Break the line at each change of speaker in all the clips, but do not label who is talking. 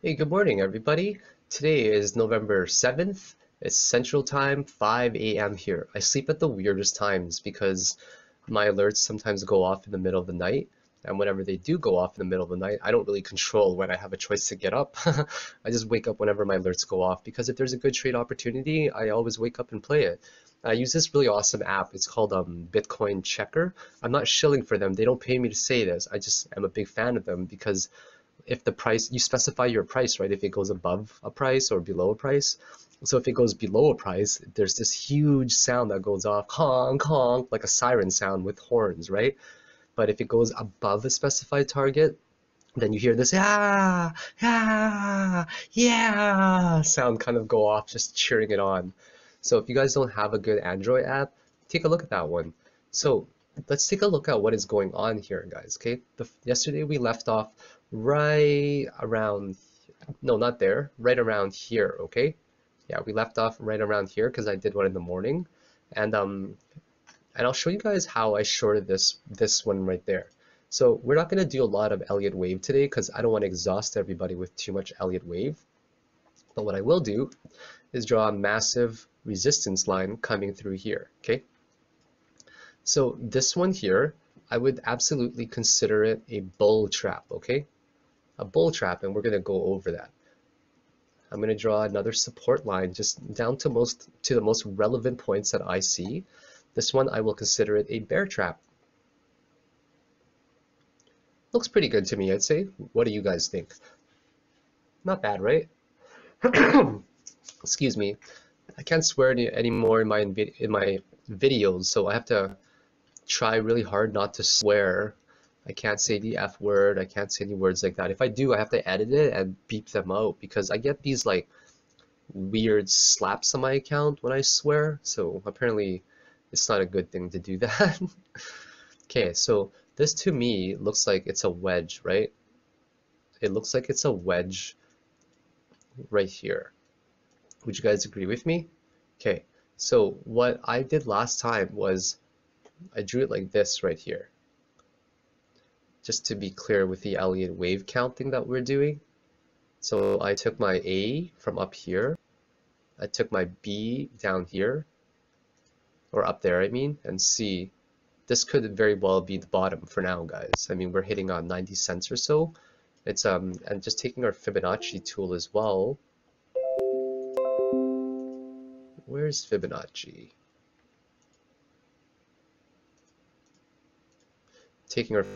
Hey, good morning, everybody. Today is November 7th. It's Central Time, 5 a.m. here. I sleep at the weirdest times because my alerts sometimes go off in the middle of the night. And whenever they do go off in the middle of the night, I don't really control when I have a choice to get up. I just wake up whenever my alerts go off because if there's a good trade opportunity, I always wake up and play it. I use this really awesome app. It's called Bitcoin Checker. I'm not shilling for them. They don't pay me to say this. I just am a big fan of them because if the price, you specify your price, right? If it goes above a price or below a price. So if it goes below a price, there's this huge sound that goes off, honk, honk, like a siren sound with horns, right? But if it goes above a specified target, then you hear this, yeah sound kind of go off, just cheering it on. So if you guys don't have a good Android app, take a look at that one. So let's take a look at what is going on here, guys, okay? Yesterday we left off right around, no, not there, right around here, okay? Yeah, we left off right around here because I did one in the morning. And I'll show you guys how I shorted this one right there. So we're not going to do a lot of Elliot Wave today because I don't want to exhaust everybody with too much Elliot Wave. But what I will do is draw a massive resistance line coming through here, okay? So this one here, I would absolutely consider it a bull trap, okay? A bull trap, and we're going to go over that. I'm going to draw another support line just down to the most relevant points that I see. This one, I will consider it a bear trap. Looks pretty good to me, I'd say. What do you guys think? Not bad, right? Excuse me. I can't swear anymore in my videos, so I have to try really hard not to swear. I can't say the F word. I can't say any words like that. If I do, I have to edit it and beep them out because I get these like weird slaps on my account when I swear. So apparently it's not a good thing to do that. Okay, so this to me looks like it's a wedge, right? It looks like it's a wedge right here. Would you guys agree with me? Okay, so what I did last time was I drew it like this right here. Just to be clear with the Elliot wave counting that we're doing. So I took my A from up here. I took my B down here, or up there I mean, and C. This could very well be the bottom for now, guys. I mean, we're hitting on 90 cents or so. It's and just taking our Fibonacci tool as well. Where's Fibonacci? Taking our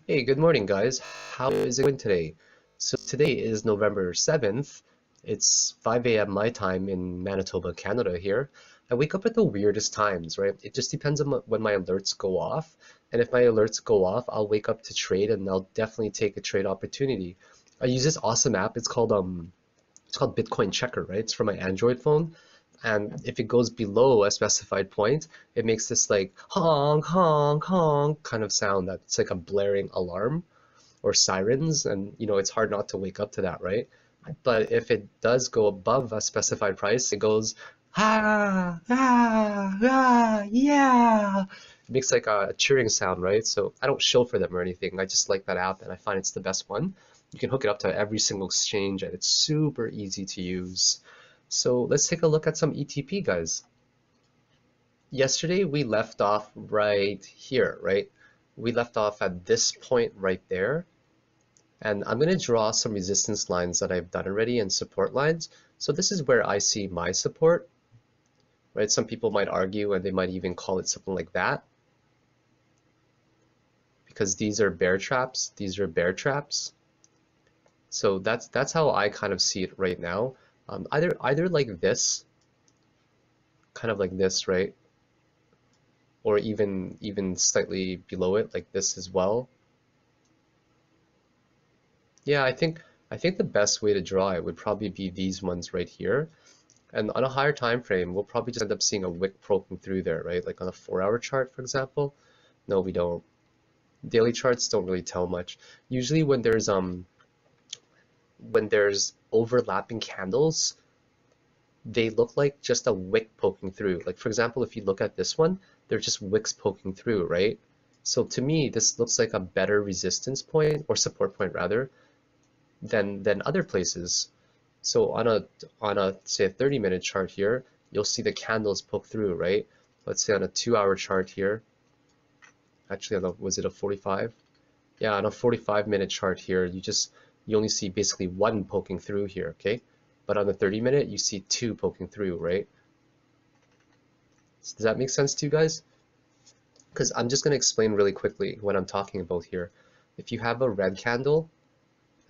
Hey, good morning, guys. How is it going today? So today is November 7th. It's 5 a.m. my time in Manitoba, Canada here. I wake up at the weirdest times, right? It just depends on when my alerts go off. And if my alerts go off, I'll wake up to trade and I'll definitely take a trade opportunity. I use this awesome app. It's called Bitcoin Checker, right? It's for my Android phone. And if it goes below a specified point, it makes this like honk, honk, honk kind of sound that's like a blaring alarm or sirens. And you know, it's hard not to wake up to that, right? But if it does go above a specified price, it goes yeah. It makes like a cheering sound, right? So I don't shill for them or anything. I just like that app and I find it's the best one. You can hook it up to every single exchange and it's super easy to use. So let's take a look at some ETP, guys. Yesterday we left off right here, right? We left off at this point right there. And I'm going to draw some resistance lines that I've done already and support lines. So this is where I see my support, right? Some people might argue and they might even call it something like that. Because these are bear traps, these are bear traps. So that's how I kind of see it right now. Either like this, kind of like this, right? Or even slightly below it, like this as well. Yeah, I think the best way to draw it would probably be these ones right here. And on a higher time frame, we'll probably just end up seeing a wick poking through there, right? Like on a 4-hour chart, for example. No, we don't. Daily charts don't really tell much. Usually when there's overlapping candles, they look like just a wick poking through. Like for example, if you look at this one, they're just wicks poking through, right? So to me, this looks like a better resistance point, or support point rather, than other places. So on a say a 30-minute chart here, you'll see the candles poke through, right? Let's say on a 2-hour chart here, actually was it a 45? Yeah, on a 45-minute chart here, you only see basically one poking through here, okay? But on the 30-minute, you see two poking through, right? So does that make sense to you guys? Because I'm just going to explain really quickly what I'm talking about here. If you have a red candle,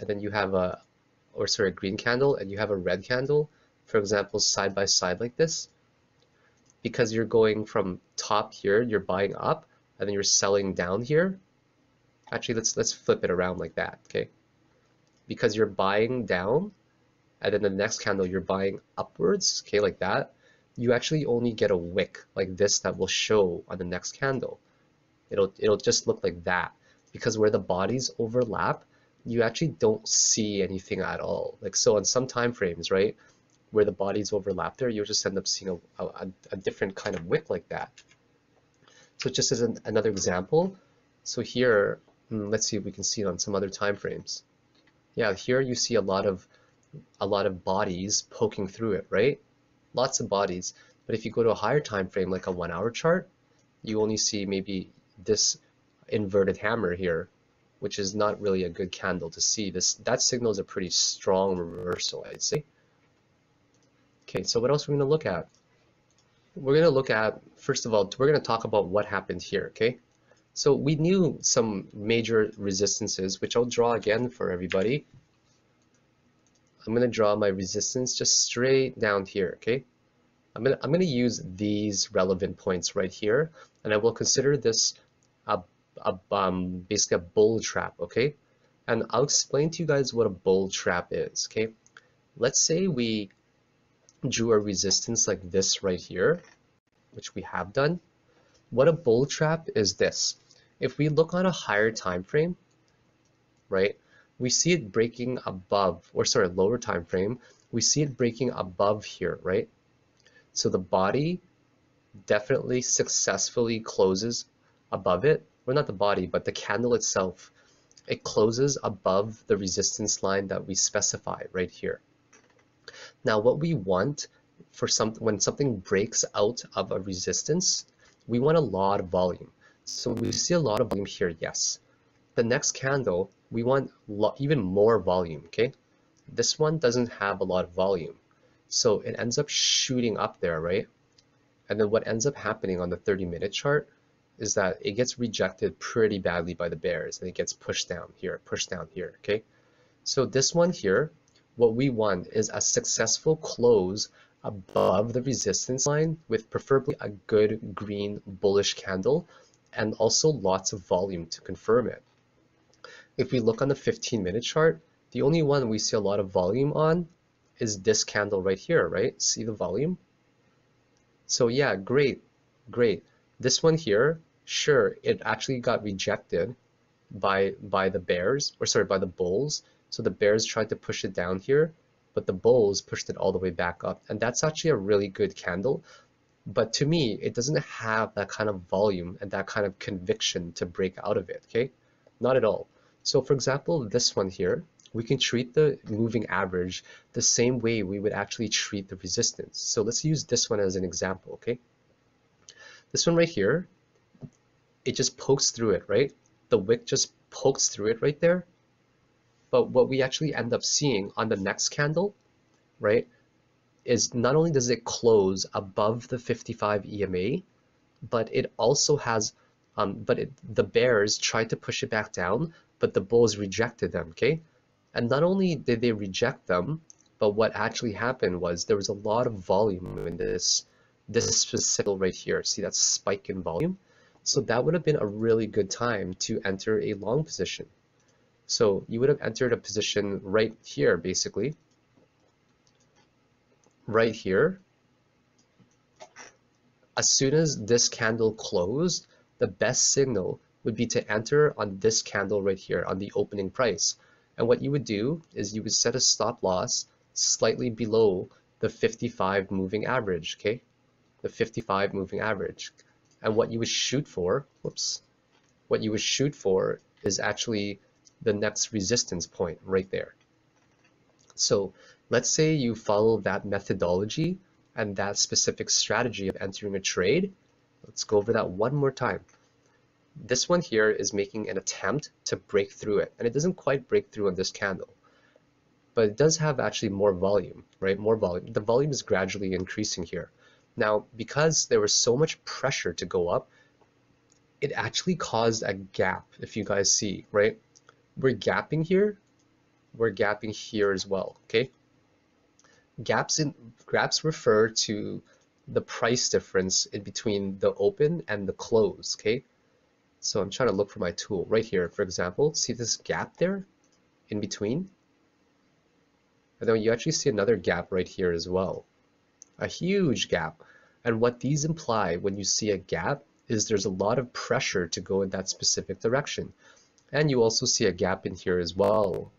and then you have a green candle, and you have a red candle, for example, side by side like this, because you're going from top here, you're buying up, and then you're selling down here. Actually, let's flip it around like that, okay? Because you're buying down, and then the next candle you're buying upwards, okay, like that, you actually only get a wick like this that will show on the next candle. It'll just look like that, because where the bodies overlap, you actually don't see anything at all. Like so on some time frames, right, where the bodies overlap there, you'll just end up seeing a different kind of wick like that. So just as another example, so here, let's see if we can see it on some other time frames. Yeah, here you see a lot of bodies poking through it, right? Lots of bodies. But if you go to a higher time frame, like a 1-hour chart, you only see maybe this inverted hammer here, which is not really a good candle to see. That signals a pretty strong reversal, I'd say. Okay, so what else are we going to look at? We're going to look at, first of all, we're going to talk about what happened here, okay? So we knew some major resistances, which I'll draw again for everybody. I'm going to draw my resistance just straight down here, okay? I'm going to use these relevant points right here, and I will consider this basically a bull trap, okay? And I'll explain to you guys what a bull trap is, okay? Let's say we drew a resistance like this right here, which we have done. What a bull trap is this. If we look on a higher time frame, right, we see it breaking above, or sorry, lower time frame, we see it breaking above here, right? So the body definitely successfully closes above it, or not the body, but the candle itself. It closes above the resistance line that we specify right here. Now what we want for when something breaks out of a resistance, we want a lot of volume. So we see a lot of volume here, yes. The next candle, we want even more volume, okay? This one doesn't have a lot of volume. So it ends up shooting up there, right? And then what ends up happening on the 30-minute chart is that it gets rejected pretty badly by the bears, and it gets pushed down here, okay? So this one here, what we want is a successful close above the resistance line with preferably a good green bullish candle and also lots of volume to confirm it. If we look on the 15-minute chart, the only one we see a lot of volume on is this candle right here, right? See the volume? So yeah, great. This one here, sure, it actually got rejected by the bears, or sorry, by the bulls. So the bears tried to push it down here, but the bulls pushed it all the way back up. And that's actually a really good candle. But to me, it doesn't have that kind of volume and that kind of conviction to break out of it, okay? Not at all. So for example, this one here, we can treat the moving average the same way we would actually treat the resistance. So let's use this one as an example, okay? This one right here, it just pokes through it, right? The wick just pokes through it right there. But what we actually end up seeing on the next candle, right, is not only does it close above the 55 EMA, but it also has, the bears tried to push it back down, but the bulls rejected them, okay? And not only did they reject them, but what actually happened was there was a lot of volume in this specific right here. See that spike in volume? So that would have been a really good time to enter a long position. So you would have entered a position right here, basically. Right here. As soon as this candle closed, the best signal would be to enter on this candle right here on the opening price. And what you would do is you would set a stop loss slightly below the 55 moving average, okay? The 55 moving average. And what you would shoot for, whoops, what you would shoot for is actually the next resistance point right there. So let's say you follow that methodology and that specific strategy of entering a trade. Let's go over that one more time. This one here is making an attempt to break through it, and it doesn't quite break through on this candle, but it does have actually more volume, right? More volume. The volume is gradually increasing here. Now, because there was so much pressure to go up, it actually caused a gap, if you guys see, right? We're gapping here, we're gapping here as well, okay? Gaps refer to the price difference in between the open and the close, okay? So I'm trying to look for my tool right here, for example. See this gap there in between? And then you actually see another gap right here as well. A huge gap. And what these imply when you see a gap is there's a lot of pressure to go in that specific direction. And you also see a gap in here as well.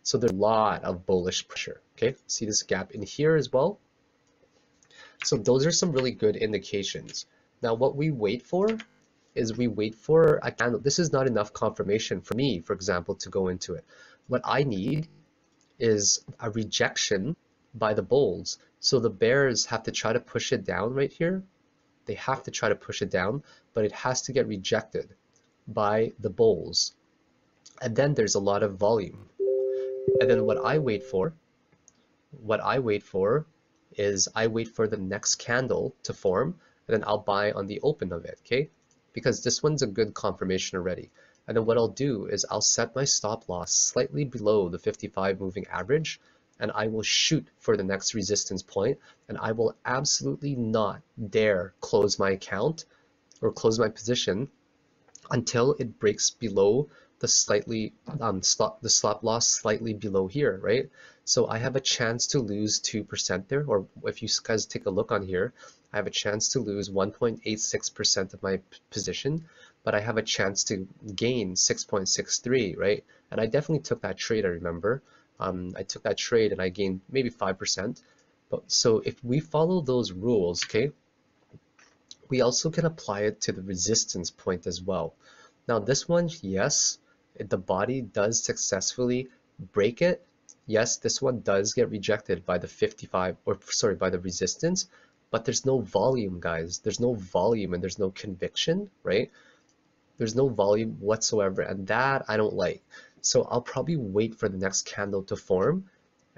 So there's a lot of bullish pressure, okay? See this gap in here as well? So those are some really good indications. Now what we wait for is we wait for a candle. This is not enough confirmation for me, for example, to go into it. What I need is a rejection by the bulls. So the bears have to try to push it down right here. They have to try to push it down, but it has to get rejected by the bulls. And then there's a lot of volume. And then what I wait for is I wait for the next candle to form, and then I'll buy on the open of it, okay? Because this one's a good confirmation already. And then what I'll do is I'll set my stop loss slightly below the 55 moving average, and I will shoot for the next resistance point, and I will absolutely not dare close my account or close my position until it breaks below the slightly the stop loss slightly below here, right? So I have a chance to lose 2% there, or if you guys take a look on here, I have a chance to lose 1.86% of my position, but I have a chance to gain 6.63, right? And I definitely took that trade, I remember. I took that trade and I gained maybe 5%. But so if we follow those rules, okay, we also can apply it to the resistance point as well. Now this one, yes, the body does successfully break it. Yes, this one does get rejected by the 55, or sorry, by the resistance, but there's no volume, guys. There's no volume and there's no conviction, right? There's no volume whatsoever, and that I don't like. So I'll probably wait for the next candle to form,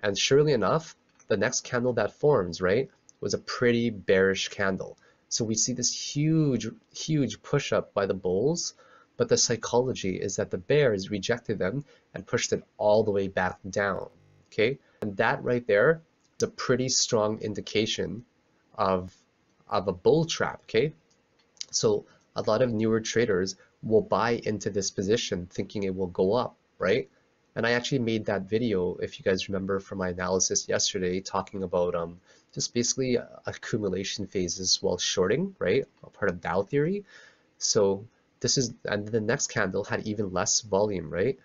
and surely enough, the next candle that forms, right, was a pretty bearish candle. So we see this huge push up by the bulls, but the psychology is that the bears rejected them and pushed it all the way back down, okay? And that right there is a pretty strong indication of a bull trap, okay? So a lot of newer traders will buy into this position thinking it will go up, right? And I actually made that video, if you guys remember from my analysis yesterday, talking about just basically accumulation phases while shorting, right? A part of Dow theory. So this is, and the next candle had even less volume, right?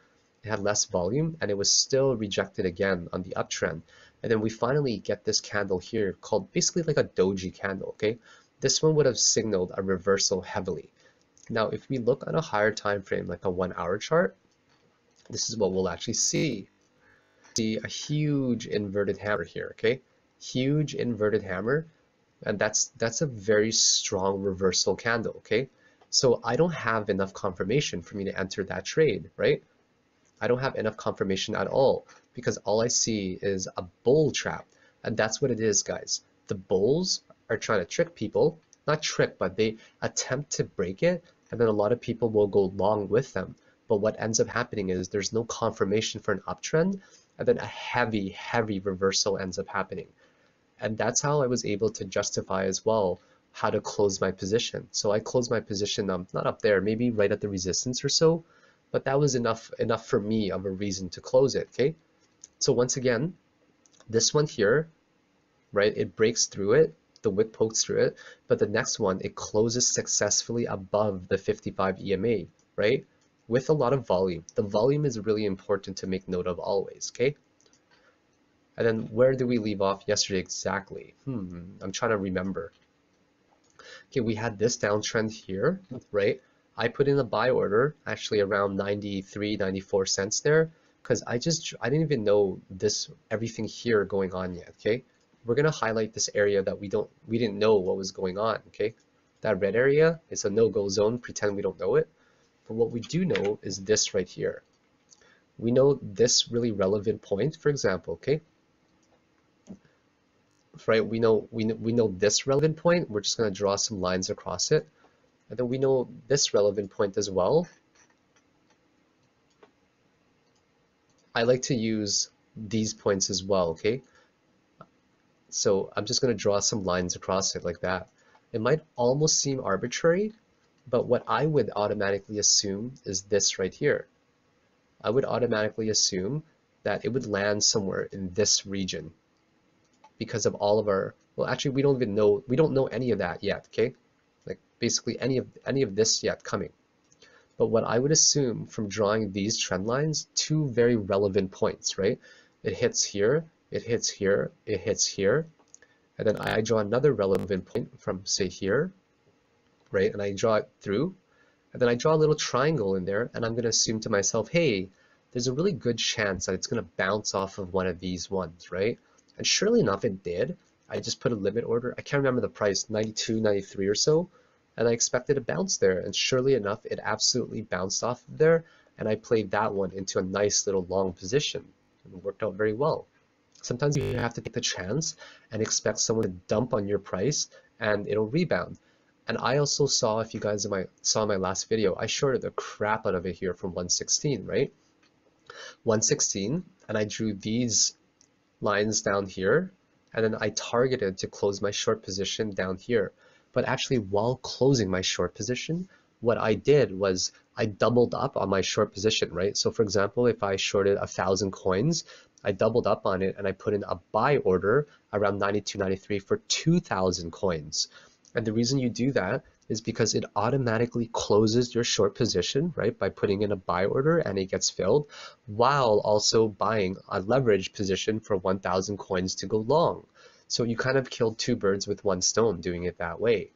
It had less volume and it was still rejected again on the uptrend. And then we finally get this candle here called basically like a doji candle, okay? This one would have signaled a reversal heavily. Now, if we look on a higher time frame, like a 1 hour chart, this is what we'll actually see. See a huge inverted hammer here, okay? Huge inverted hammer, and that's a very strong reversal candle, okay? So I don't have enough confirmation for me to enter that trade, right? I don't have enough confirmation at all because all I see is a bull trap, and that's what it is, guys. The bulls are trying to trick people, not trick, but they attempt to break it, and then a lot of people will go long with them. But what ends up happening is there's no confirmation for an uptrend, and then a heavy reversal ends up happening. And that's how I was able to justify as well how to close my position. So I closed my position not up there, maybe right at the resistance or so, but that was enough for me of a reason to close it, okay? So once again, this one here, right, it breaks through it, the wick pokes through it, but the next one, it closes successfully above the 55 EMA, right? With a lot of volume. The volume is really important to make note of always, okay? And then where did we leave off yesterday exactly? I'm trying to remember. Okay, we had this downtrend here, right? I put in a buy order actually around 93, 94 cents there because I didn't even know this everything here going on yet, okay? We're gonna highlight this area that we didn't know what was going on, okay? That red area is a no-go zone, pretend we don't know it. But what we do know is this right here. We know this really relevant point, for example, okay? Right, we know this relevant point. We're just going to draw some lines across it, and then we know this relevant point as well. I like to use these points as well, okay? So I'm just going to draw some lines across it like that. It might almost seem arbitrary, but what I would automatically assume is this right here. I would automatically assume that it would land somewhere in this region because of all of our, well, actually we don't know any of that yet, okay? Like basically any of this yet coming. But what I would assume from drawing these trend lines, two very relevant points, right? It hits here, it hits here, it hits here, and then I draw another relevant point from say here, right? And I draw it through, and then I draw a little triangle in there, and I'm going to assume to myself, hey, there's a really good chance that it's going to bounce off of one of these ones, right? And surely enough, it did. I just put a limit order. I can't remember the price, 92, 93 or so. And I expected a bounce there. And surely enough, it absolutely bounced off of there. And I played that one into a nice little long position. And it worked out very well. Sometimes you have to take the chance and expect someone to dump on your price and it'll rebound. And I also saw, if you guys saw my last video, I shorted the crap out of it here from 116, right? 116, and I drew these lines down here, and then I targeted to close my short position down here. But actually, while closing my short position, what I did was I doubled up on my short position, right? So for example, if I shorted 1,000 coins, I doubled up on it and I put in a buy order around 92, 93 for 2,000 coins. And the reason you do that is because it automatically closes your short position, right, by putting in a buy order and it gets filled, while also buying a leverage position for 1,000 coins to go long. So you kind of killed two birds with one stone doing it that way.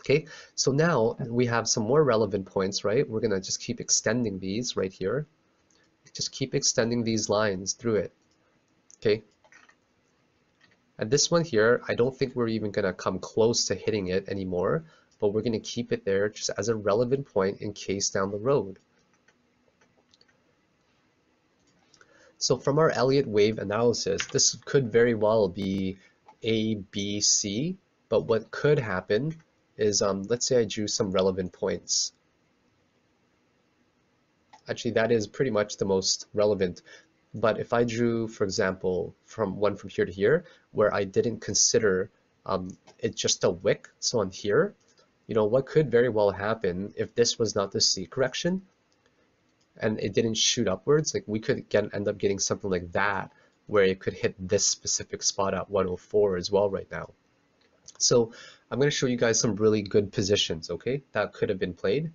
Okay, so now we have some more relevant points, right? We're gonna just keep extending these right here. Just keep extending these lines through it, okay? And this one here, I don't think we're even gonna come close to hitting it anymore, but we're gonna keep it there just as a relevant point in case down the road. So from our Elliot Wave analysis, this could very well be A, B, C, but what could happen is, let's say I drew some relevant points. Actually, that is pretty much the most relevant. But if I drew, for example, from here to here, where I didn't consider it just a wick, so on here, you know, what could very well happen if this was not the C correction and it didn't shoot upwards, like we could end up getting something like that, where it could hit this specific spot at 104 as well right now. So I'm going to show you guys some really good positions, okay, that could have been played.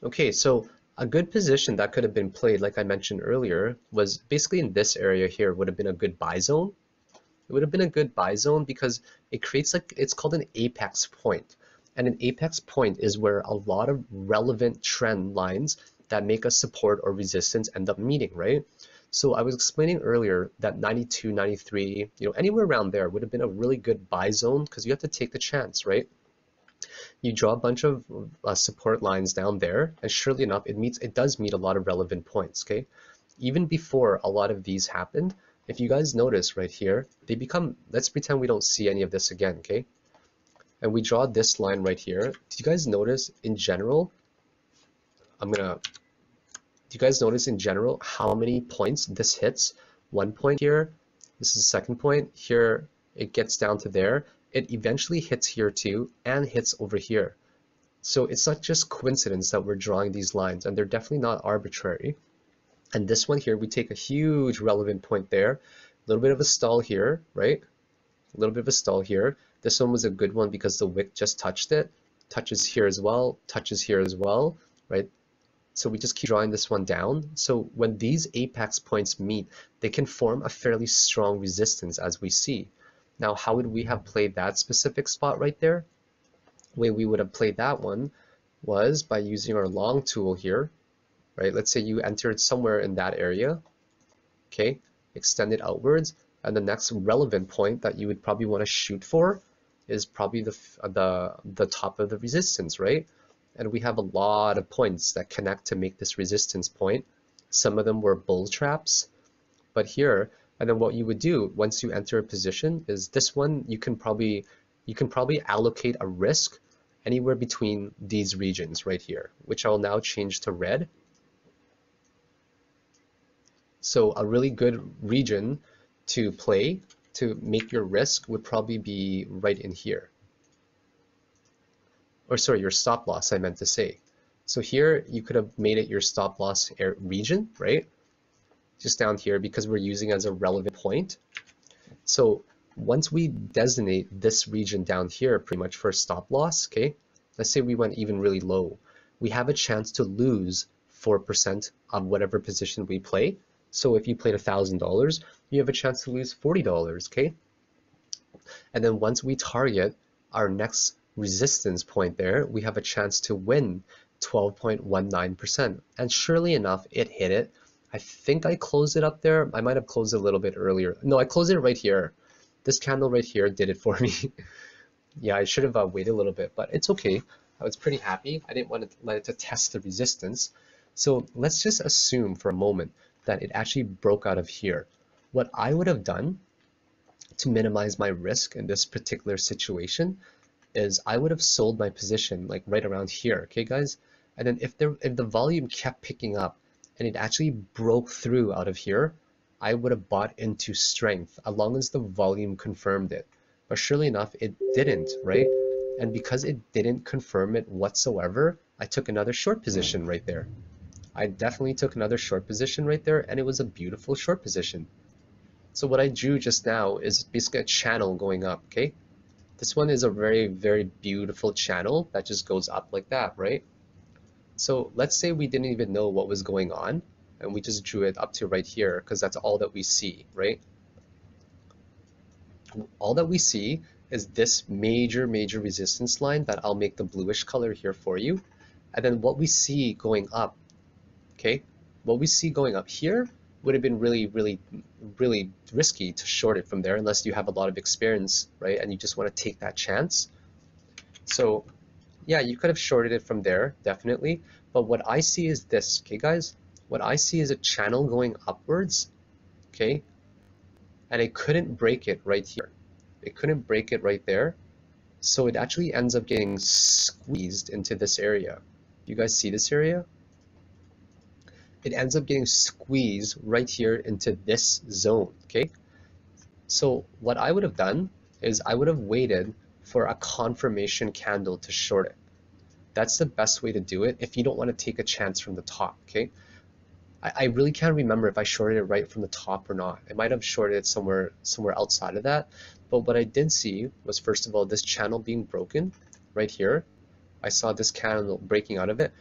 Okay, so a good position that could have been played, like I mentioned earlier, was basically in this area here would have been a good buy zone. It would have been a good buy zone because it creates it's called an apex point. And an apex point is where a lot of relevant trend lines that make a support or resistance end up meeting, right? So I was explaining earlier that 92, 93, you know, anywhere around there would have been a really good buy zone because you have to take the chance, right? You draw a bunch of support lines down there, and surely enough, it does meet a lot of relevant points, okay? Even before a lot of these happened, if you guys notice right here, they become, let's pretend we don't see any of this again, okay? And we draw this line right here. Do you guys notice in general, do you guys notice in general how many points this hits? 1 point here, this is the second point, here it gets down to there. It eventually hits here too, and hits over here. So it's not just coincidence that we're drawing these lines, and they're definitely not arbitrary. And this one here, we take a huge relevant point there, a little bit of a stall here, right? A little bit of a stall here. This one was a good one because the wick just touched it, touches here as well, right? So we just keep drawing this one down. So when these apex points meet, they can form a fairly strong resistance, as we see. Now, how would we have played that specific spot right there? The way we would have played that one was by using our long tool here, right? Let's say you entered somewhere in that area, okay? Extend it outwards, and the next relevant point that you would probably want to shoot for is probably the top of the resistance, right? And we have a lot of points that connect to make this resistance point. Some of them were bull traps, but here, and then what you would do once you enter a position is this one, you can probably allocate a risk anywhere between these regions right here, which I'll now change to red. So a really good region to play to make your risk would probably be right in here. Or sorry, your stop loss, I meant to say. So here you could have made it your stop loss region, right? Just down here because we're using it as a relevant point. So once we designate this region down here pretty much for stop loss, okay, let's say we went even really low, we have a chance to lose 4% of whatever position we play. So if you played $1,000, you have a chance to lose $40, okay? And then once we target our next resistance point there, we have a chance to win 12.19%. And surely enough, it hit it. I think I closed it up there. I might have closed it a little bit earlier. No, I closed it right here. This candle right here did it for me. Yeah, I should have waited a little bit, but it's okay. I was pretty happy. I didn't want to let it to test the resistance. So let's just assume for a moment that it actually broke out of here. What I would have done to minimize my risk in this particular situation is I would have sold my position like right around here, okay guys? And then if the volume kept picking up and it actually broke through out of here, I would have bought into strength as long as the volume confirmed it. But surely enough, it didn't, right? And because it didn't confirm it whatsoever, I took another short position right there. I definitely took another short position right there, and it was a beautiful short position. So what I drew just now is basically a channel going up, okay? This one is a very, very beautiful channel that just goes up like that, right? So let's say we didn't even know what was going on, and we just drew it up to right here, because that's all that we see, right? All that we see is this major, major resistance line that I'll make the bluish color here for you. And then what we see going up, okay? What we see going up here would have been really, really, really risky to short it from there unless you have a lot of experience, right? And you just want to take that chance. So yeah, you could have shorted it from there, definitely. But what I see is this, okay guys? What I see is a channel going upwards, okay? And it couldn't break it right here. It couldn't break it right there. So it actually ends up getting squeezed into this area. You guys see this area? It ends up getting squeezed right here into this zone, okay? So what I would have done is I would have waited for a confirmation candle to short it. That's the best way to do it if you don't want to take a chance from the top, okay? I really can't remember if I shorted it right from the top or not. I might have shorted it somewhere outside of that. But what I did see was, first of all, this channel being broken right here. I saw this candle breaking out of it.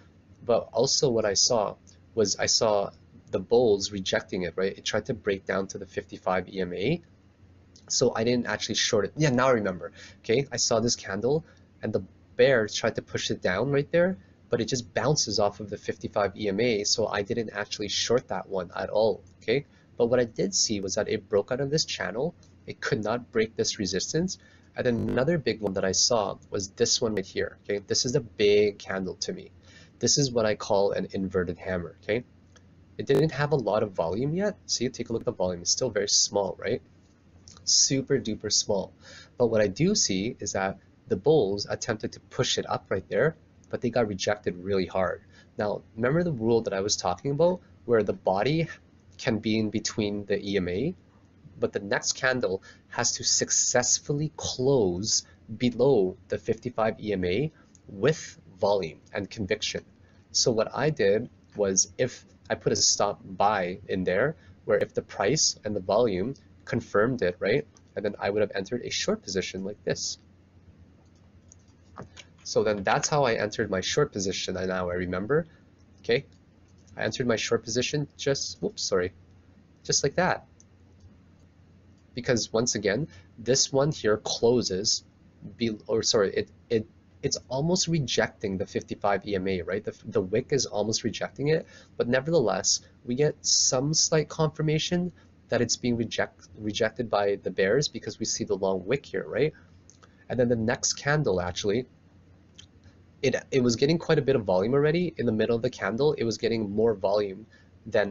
But also what I saw was I saw the bulls rejecting it, right? It tried to break down to the 55 EMA. So I didn't actually short it. Yeah, now I remember. Okay, I saw this candle and the bears tried to push it down right there, but it just bounces off of the 55 EMA, so I didn't actually short that one at all, okay? But what I did see was that it broke out of this channel, it could not break this resistance, and then another big one that I saw was this one right here, okay? This is a big candle to me. This is what I call an inverted hammer, okay? It didn't have a lot of volume yet. See, take a look at the volume, it's still very small, right? Super duper small. But what I do see is that the bulls attempted to push it up right there, but they got rejected really hard. Now, remember the rule that I was talking about where the body can be in between the EMA, but the next candle has to successfully close below the 55 EMA with volume and conviction. So what I did was, if I put a stop buy in there, where if the price and the volume confirmed it, right? And then I would have entered a short position like this. So then that's how I entered my short position, and now I remember, okay? I entered my short position just, whoops, sorry, just like that. Because once again, this one here closes, it's almost rejecting the 55 EMA, right? The wick is almost rejecting it, but nevertheless, we get some slight confirmation that it's being rejected by the bears because we see the long wick here, right? And then the next candle, actually, it was getting quite a bit of volume already. In the middle of the candle, it was getting more volume than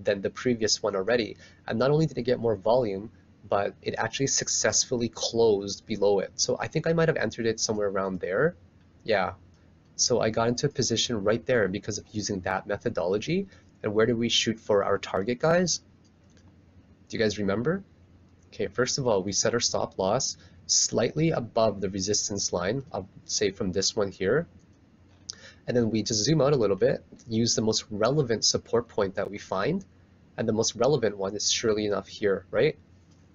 the previous one already. And not only did it get more volume, but it actually successfully closed below it. So I think I might have entered it somewhere around there. Yeah. So I got into a position right there because of using that methodology. And where did we shoot for our target, guys? Do you guys remember? Okay, first of all, we set our stop loss slightly above the resistance line, say from this one here. And then we just zoom out a little bit, use the most relevant support point that we find. And the most relevant one is surely enough here, right?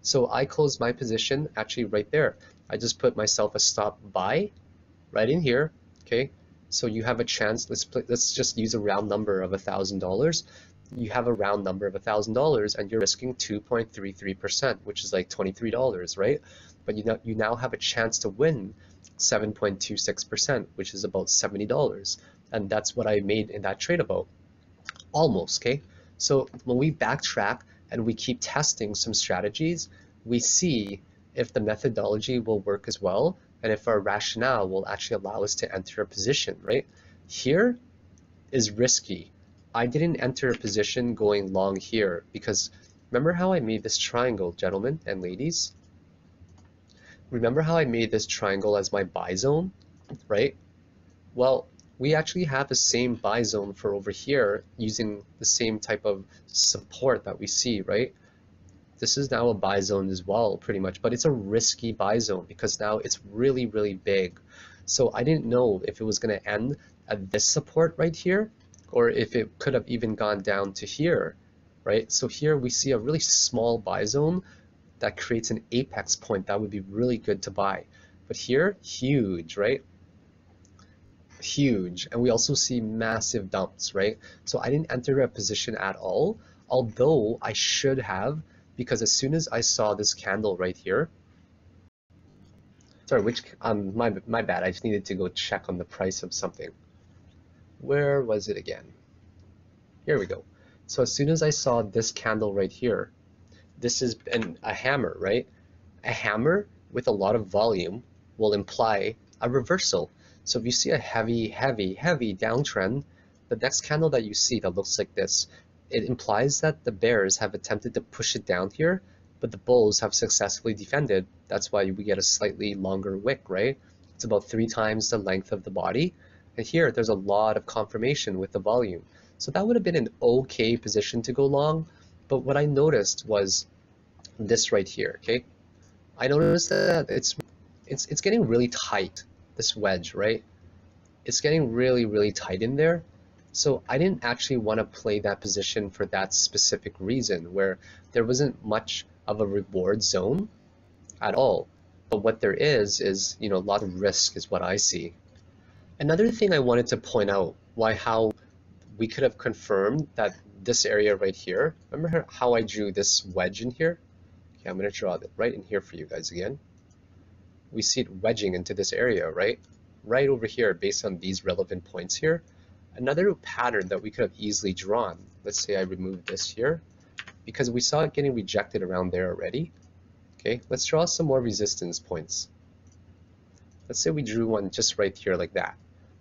So I closed my position actually right there. I just put myself a stop buy right in here, okay? So you have a chance, let's just use a round number of $1,000. You have a round number of $1,000 and you're risking 2.33%, which is like $23, right? But you now have a chance to win 7.26%, which is about $70. And that's what I made in that trade about, almost, okay? So when we backtrack and we keep testing some strategies, we see if the methodology will work as well and if our rationale will actually allow us to enter a position, right? Here is risky. I didn't enter a position going long here because remember how I made this triangle, gentlemen and ladies? Remember how I made this triangle as my buy zone, right? Well, we actually have the same buy zone for over here using the same type of support that we see, right? This is now a buy zone as well, pretty much, but it's a risky buy zone because now it's really, really big. So I didn't know if it was going to end at this support right here, or if it could have even gone down to here, right? So here we see a really small buy zone that creates an apex point that would be really good to buy. But here, huge, right? Huge. And we also see massive dumps, right? So I didn't enter a position at all, although I should have, because as soon as I saw this candle right here, sorry, my bad, I just needed to go check on the price of something. Where was it again? Here we go. So as soon as I saw this candle right here, this is a hammer, right? A hammer with a lot of volume will imply a reversal. So if you see a heavy downtrend, the next candle that you see that looks like this, it implies that the bears have attempted to push it down here, but the bulls have successfully defended. That's why we get a slightly longer wick, right? It's about 3 times the length of the body. And here, there's a lot of confirmation with the volume. So that would have been an okay position to go long. But what I noticed was this right here, okay? I noticed that it's getting really tight, this wedge, right? It's getting really, really tight in there. So I didn't actually want to play that position for that specific reason, where there wasn't much of a reward zone at all. But what there is, you know, a lot of risk is what I see. Another thing I wanted to point out, how we could have confirmed that this area right here, remember how I drew this wedge in here? Okay, I'm going to draw it right in here for you guys again. We see it wedging into this area, right? Right over here based on these relevant points here. Another pattern that we could have easily drawn, let's say I remove this here, because we saw it getting rejected around there already. Okay, let's draw some more resistance points. Let's say we drew one just right here like that.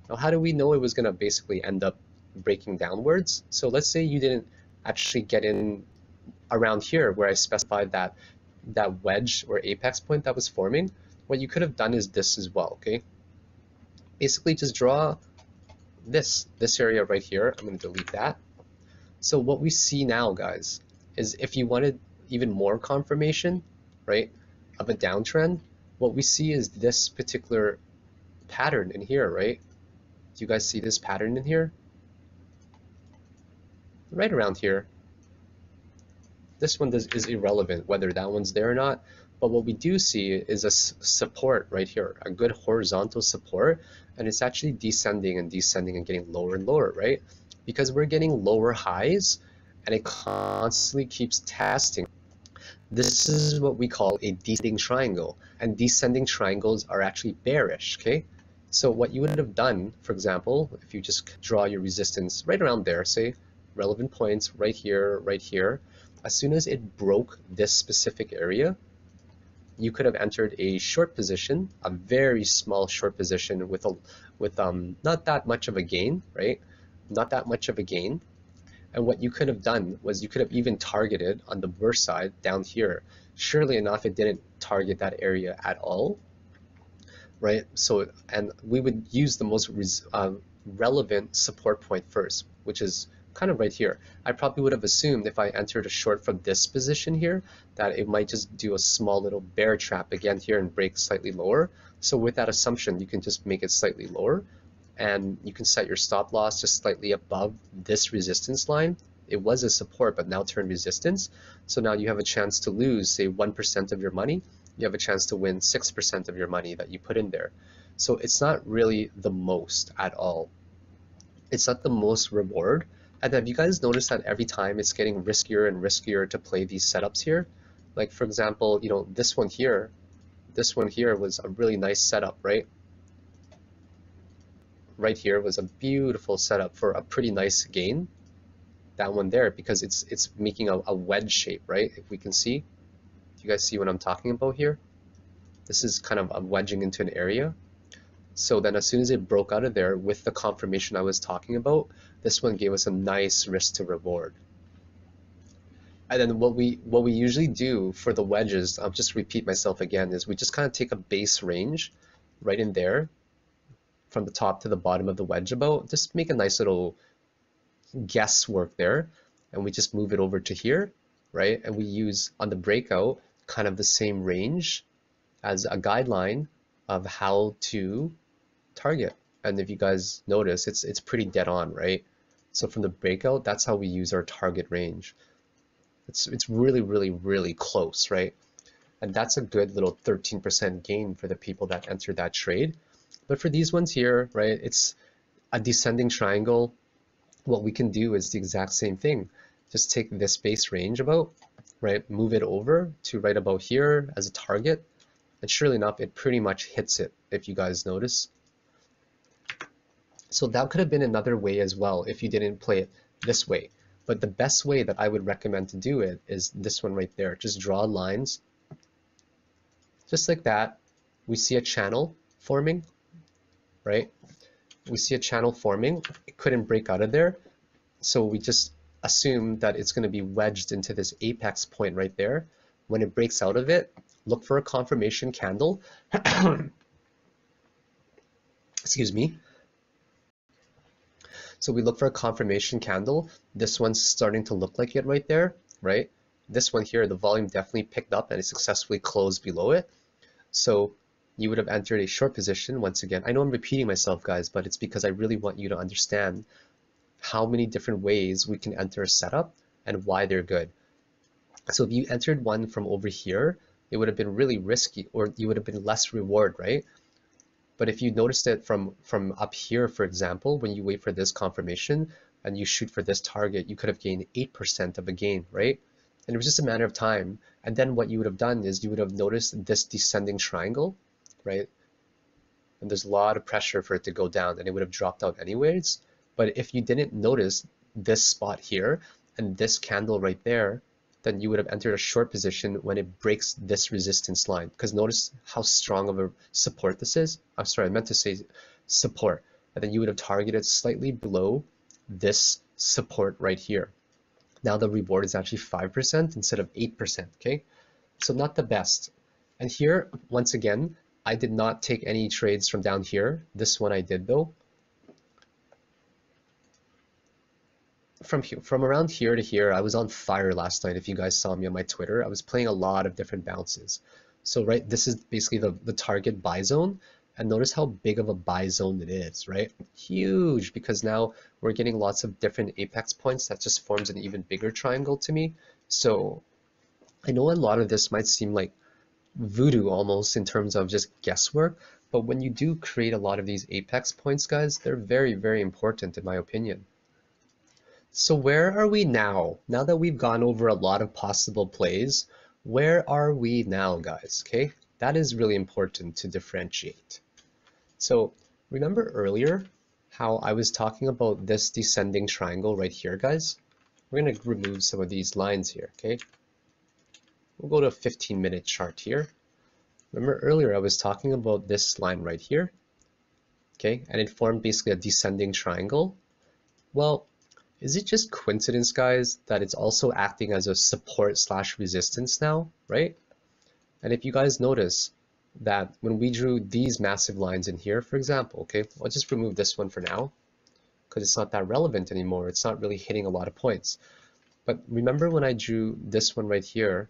Now, how do we know it was going to basically end up breaking downwards? So let's say you didn't actually get in around here where I specified that wedge or apex point that was forming. What you could have done is this as well, okay? Basically just draw this area right here. I'm going to delete that. So what we see now, guys, is if you wanted even more confirmation, right, of a downtrend, what we see is this particular pattern in here, right? Do you guys see this pattern in here? Right around here. This one is irrelevant whether that one's there or not, but what we do see is a support right here, a good horizontal support, and it's actually descending and descending and getting lower and lower, right? Because we're getting lower highs and it constantly keeps testing. This is what we call a descending triangle, and descending triangles are actually bearish, okay? So what you would have done, for example, if you just draw your resistance right around there, say relevant points right here, as soon as it broke this specific area, you could have entered a short position, a very small short position with not that much of a gain, right? Not that much of a gain. And what you could have done was you could have even targeted on the worst side down here. Surely enough, it didn't target that area at all, right? So, and we would use the most relevant support point first, which is kind of right here. I probably would have assumed if I entered a short from this position here, that it might just do a small little bear trap again here and break slightly lower. So with that assumption, you can just make it slightly lower, and you can set your stop loss just slightly above this resistance line. It was a support, but now turned resistance. So now you have a chance to lose, say, 1% of your money. You have a chance to win 6% of your money that you put in there. So it's not really the most at all. It's not the most reward. And have you guys noticed that every time it's getting riskier and riskier to play these setups here? Like, for example, you know, this one here was a really nice setup, right? Right here was a beautiful setup for a pretty nice gain. That one there, because it's making a wedge shape, right? If we can see, do you guys see what I'm talking about here? This is kind of a wedging into an area. So then as soon as it broke out of there with the confirmation I was talking about, this one gave us a nice risk to reward. And then what we usually do for the wedges, I'll just repeat myself again, is we just kind of take a base range right in there from the top to the bottom of the wedge about, just make a nice little guesswork there, and we just move it over to here, right? And we use on the breakout kind of the same range as a guideline of how to target. And if you guys notice, it's pretty dead on, right? So from the breakout, that's how we use our target range. It's really, really, really close, right? And that's a good little 13% gain for the people that entered that trade. But for these ones here, right, it's a descending triangle. What we can do is the exact same thing. Just take this base range about, right, move it over to right about here as a target, and surely enough, it pretty much hits it, if you guys notice. So that could have been another way as well if you didn't play it this way. But the best way that I would recommend to do it is this one right there. Just draw lines, just like that. We see a channel forming, right? We see a channel forming. It couldn't break out of there, so we just assume that it's going to be wedged into this apex point right there. When it breaks out of it, look for a confirmation candle. Excuse me. So we look for a confirmation candle. This one's starting to look like it right there, right? This one here, the volume definitely picked up and it successfully closed below it. So you would have entered a short position once again. I know I'm repeating myself, guys, but it's because I really want you to understand how many different ways we can enter a setup and why they're good. So if you entered one from over here, it would have been really risky, or you would have been less reward, right? But if you noticed it from up here, for example, when you wait for this confirmation and you shoot for this target, you could have gained 8% of a gain, right? And it was just a matter of time. And then what you would have done is you would have noticed this descending triangle, right? And there's a lot of pressure for it to go down, and it would have dropped out anyways. But if you didn't notice this spot here and this candle right there, then you would have entered a short position when it breaks this resistance line. Because notice how strong of a support this is. I'm sorry, I meant to say support. And then you would have targeted slightly below this support right here. Now the reward is actually 5% instead of 8%, okay? So not the best. And here, once again, I did not take any trades from down here. This one I did though. From around here to here, I was on fire last night. If you guys saw me on my Twitter, I was playing a lot of different bounces. So right, this is basically the target buy zone. And notice how big of a buy zone it is, right? Huge, because now we're getting lots of different apex points that just forms an even bigger triangle to me. So I know a lot of this might seem like voodoo almost in terms of just guesswork, But when you do create a lot of these apex points, guys, they're very, very important in my opinion. So where are we now? Now that we've gone over a lot of possible plays, where are we now, guys? Okay, that is really important to differentiate. So remember earlier how I was talking about this descending triangle right here, guys? We're going to remove some of these lines here, okay? We'll go to a 15-minute chart here. Remember earlier I was talking about this line right here, okay? And it formed basically a descending triangle. Well, is it just coincidence, guys, that it's also acting as a support slash resistance now, right? And if you guys notice that when we drew these massive lines in here, for example, okay, I'll just remove this one for now because it's not that relevant anymore. It's not really hitting a lot of points. But remember when I drew this one right here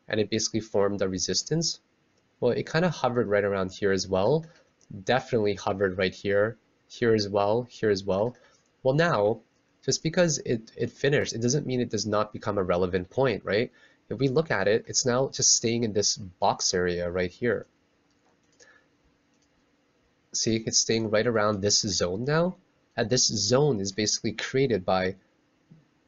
and it basically formed a resistance? Well, it kind of hovered right around here as well. Definitely hovered right here, here as well, here as well. Well, now, just because it finished, it doesn't mean it does not become a relevant point, right? If we look at it, it's now just staying in this box area right here. See, it's staying right around this zone now. And this zone is basically created by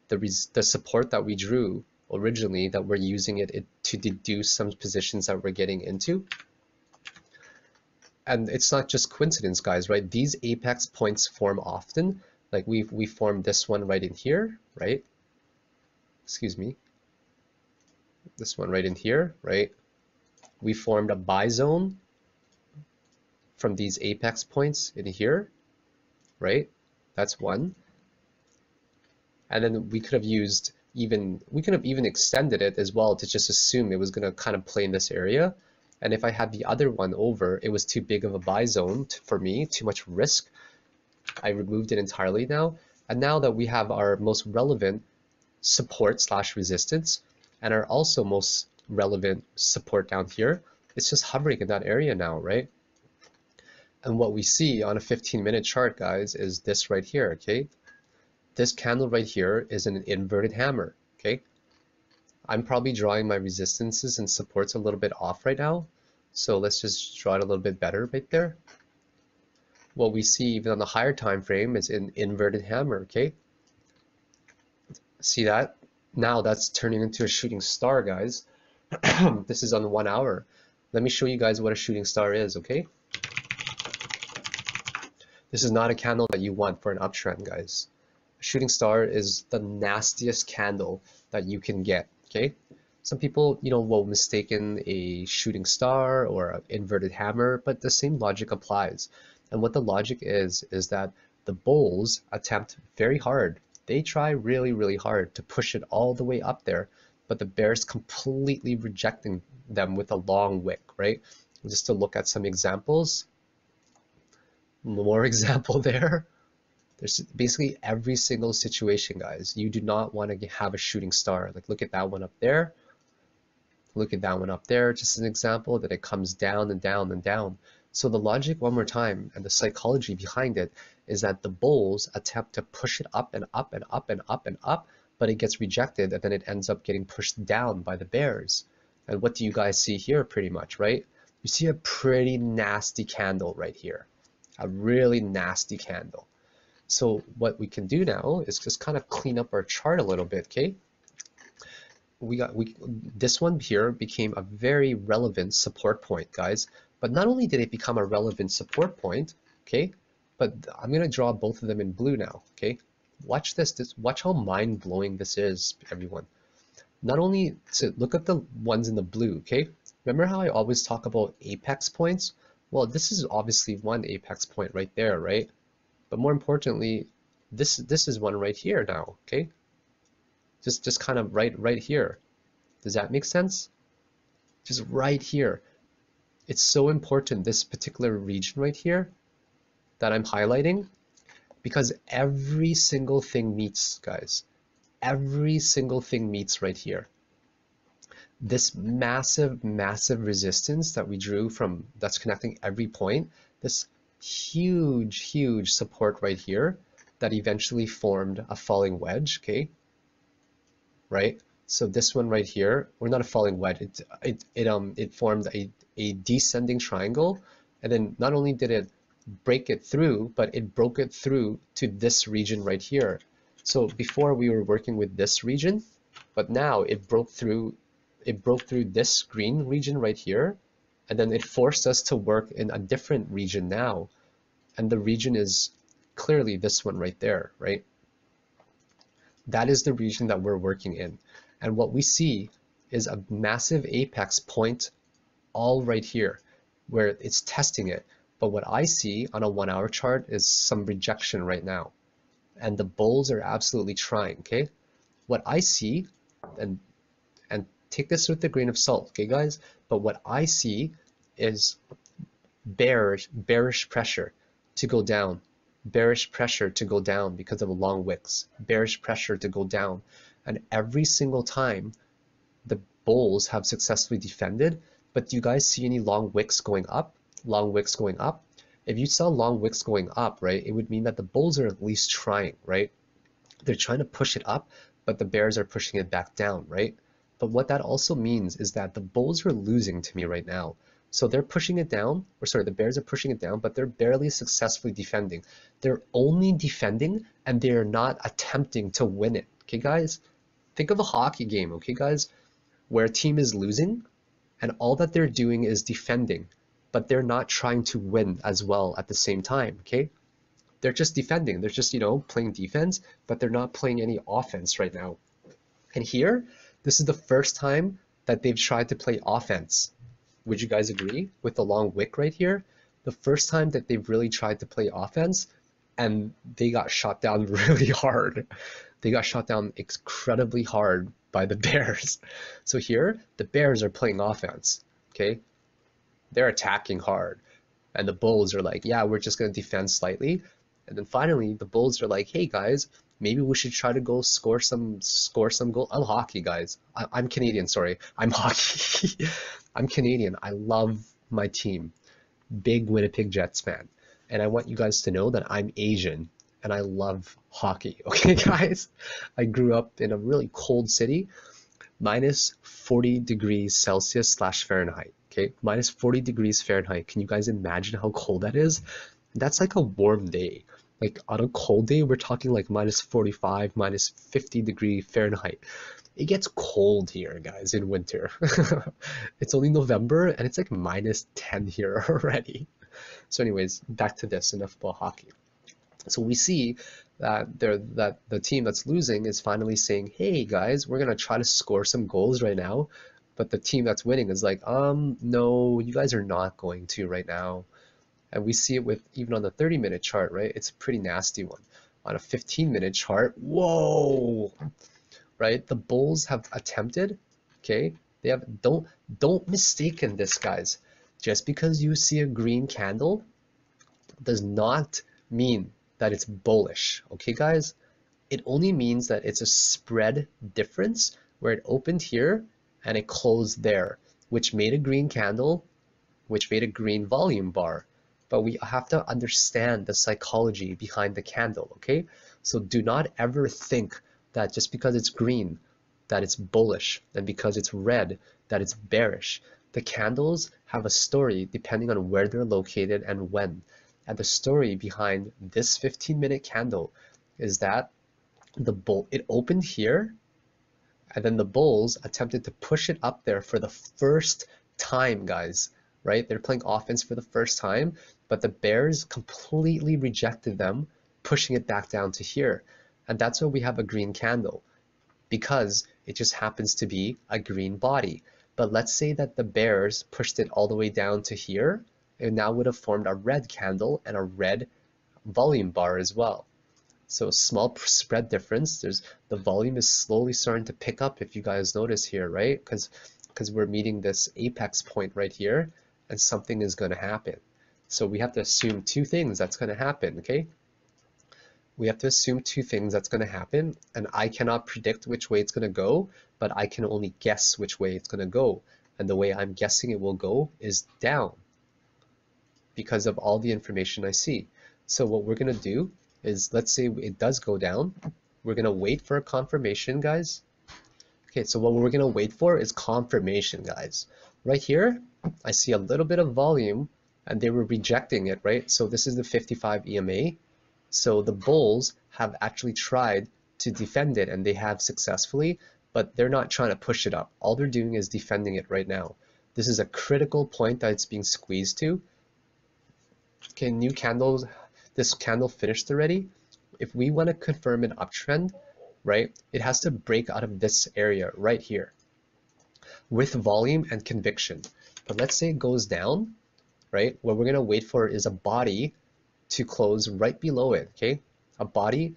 the support that we drew originally, that we're using it to deduce some positions that we're getting into. And it's not just coincidence, guys, right? These apex points form often. Like we formed this one right in here, right? Excuse me. This one right in here, right? We formed a buy zone from these apex points in here, right? That's one. And then we could have even extended it as well to just assume it was going to kind of play in this area. And if I had the other one over, it was too big of a buy zone for me, too much risk. I removed it entirely now. And now that we have our most relevant support slash resistance and our also most relevant support down here, it's just hovering in that area now, right? And what we see on a 15-minute chart, guys, is this right here, okay? This candle right here is an inverted hammer, okay? I'm probably drawing my resistances and supports a little bit off right now. So let's just draw it a little bit better right there. What we see even on the higher time frame is an inverted hammer, okay? See that? Now that's turning into a shooting star, guys. This is on 1 hour. Let me show you guys what a shooting star is, okay? This is not a candle that you want for an uptrend, guys. A shooting star is the nastiest candle that you can get, okay? Some people, will mistaken a shooting star or an inverted hammer, but the same logic applies. And what the logic is that the bulls attempt very hard. They try really, really hard to push it all the way up there, but the bears completely rejecting them with a long wick, right? Just to look at some examples. More example there. There's basically every single situation, guys. You do not want to have a shooting star. Like look at that one up there. Look at that one up there. Just an example that it comes down and down and down. So the logic, one more time, and the psychology behind it is that the bulls attempt to push it up and up and up and up and up, but it gets rejected and then it ends up getting pushed down by the bears. And what do you guys see here pretty much, right? You see a pretty nasty candle right here. A really nasty candle. So what we can do now is just kind of clean up our chart a little bit, okay? This one here became a very relevant support point, guys. But not only did it become a relevant support point, okay, but I'm going to draw both of them in blue now, okay? Watch this. Watch how mind-blowing this is, everyone. Not only, so look at the ones in the blue, okay? Remember how I always talk about apex points? Well, this is obviously one apex point right there, right? But more importantly, this is one right here now, okay? Just kind of right here. Does that make sense? Just right here. It's so important, this particular region right here that I'm highlighting, because every single thing meets, guys. Every single thing meets right here. This massive, massive resistance that we drew from, that's connecting every point, this huge, huge support right here that eventually formed a falling wedge, okay? Right? So this one right here, or not a falling wedge, it formed a descending triangle And then not only did it break it through, but it broke it through to this region right here. So before we were working with this region, but now it broke through this green region right here, and then it forced us to work in a different region now. And the region is clearly this one right there, right? That is the region that we're working in. And what we see is a massive apex point all right here where it's testing it. But what I see on a 1 hour chart is some rejection right now. And the bulls are absolutely trying, okay? What I see, and take this with a grain of salt, okay guys? But what I see is bearish pressure to go down. Bearish pressure to go down because of long wicks. Bearish pressure to go down. And every single time the bulls have successfully defended, but do you guys see any long wicks going up? Long wicks going up? If you saw long wicks going up, right, it would mean that the bulls are at least trying, right? They're trying to push it up, but the bears are pushing it back down, right? But what that also means is that the bulls are losing to me right now. So they're pushing it down, or sorry, the bears are pushing it down, but they're barely successfully defending. They're only defending and they're not attempting to win it, okay guys? Think of a hockey game, okay guys, where a team is losing and all that they're doing is defending, but they're not trying to win as well at the same time, okay? They're just defending. They're just, playing defense, but they're not playing any offense right now. And here, this is the first time that they've tried to play offense. Would you guys agree with the long wick right here? The first time that they've really tried to play offense, and they got shot down really hard. They got shot down incredibly hard by the bears. So here, the bears are playing offense, okay? They're attacking hard. And the bulls are like, yeah, we're just going to defend slightly. And then finally, the bulls are like, hey guys, maybe we should try to go score some goal. I'm hockey, guys. I'm Canadian, sorry. I'm hockey. I'm Canadian. I love my team. Big Winnipeg Jets fan. And I want you guys to know that I'm Asian and I love hockey. Okay, guys? I grew up in a really cold city, minus 40 degrees Celsius / Fahrenheit. Okay, minus 40 degrees Fahrenheit. Can you guys imagine how cold that is? That's like a warm day. Like on a cold day, we're talking like minus 45, minus 50 degree Fahrenheit. It gets cold here, guys, in winter. It's only November and it's like minus 10 here already. So anyways, back to this, enough about hockey. So we see that the team that's losing is finally saying, hey guys, we're gonna try to score some goals right now. But the team that's winning is like, no, you guys are not going to right now. And we see it with even on the 30-minute chart, right? It's a pretty nasty one. On a 15-minute chart, whoa, right? The bulls have attempted, okay? They have don't mistaken this, guys. Just because you see a green candle does not mean that it's bullish, okay, guys? It only means that it's a spread difference where it opened here and it closed there, which made a green candle, which made a green volume bar. But we have to understand the psychology behind the candle, okay? So do not ever think that just because it's green, that it's bullish, and because it's red, that it's bearish. The candles have a story depending on where they're located and when. And the story behind this 15-minute candle is that it opened here, and then the bulls attempted to push it up there for the first time, guys, right? They're playing offense for the first time, but the bears completely rejected them, pushing it back down to here. And that's why we have a green candle, because it just happens to be a green body. But let's say that the bears pushed it all the way down to here, it now would have formed a red candle and a red volume bar as well. So small spread difference. The volume is slowly starting to pick up, if you guys notice here, right? Because we're meeting this apex point right here, and something is going to happen. So we have to assume two things that's going to happen, okay? We have to assume two things that's going to happen, and I cannot predict which way it's going to go, but I can only guess which way it's going to go. And the way I'm guessing it will go is down because of all the information I see. So what we're going to do is, let's say it does go down. We're going to wait for a confirmation, guys. Okay, so what we're going to wait for is confirmation, guys. Right here, I see a little bit of volume and they were rejecting it, right? So this is the 55 EMA. So the bulls have actually tried to defend it, and they have successfully, but they're not trying to push it up. All they're doing is defending it right now. This is a critical point that it's being squeezed to. Okay, new candles. This candle finished already. If we want to confirm an uptrend, right, it has to break out of this area right here with volume and conviction. But let's say it goes down, right? What we're going to wait for is a body to close right below it, okay? A body,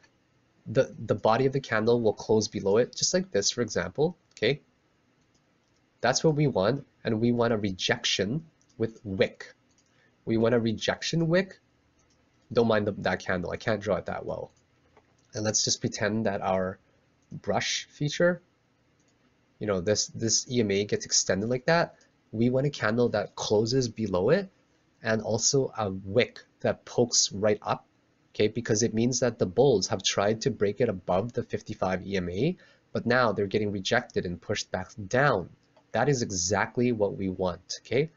the body of the candle will close below it, just like this, for example, okay? That's what we want, and we want a rejection with wick. We want a rejection wick. Don't mind that candle, I can't draw it that well. And let's just pretend that our brush feature, you know, this EMA gets extended like that. We want a candle that closes below it, and also a wick that pokes right up, okay, because it means that the bulls have tried to break it above the 55 EMA, but now they're getting rejected and pushed back down. That is exactly what we want, okay?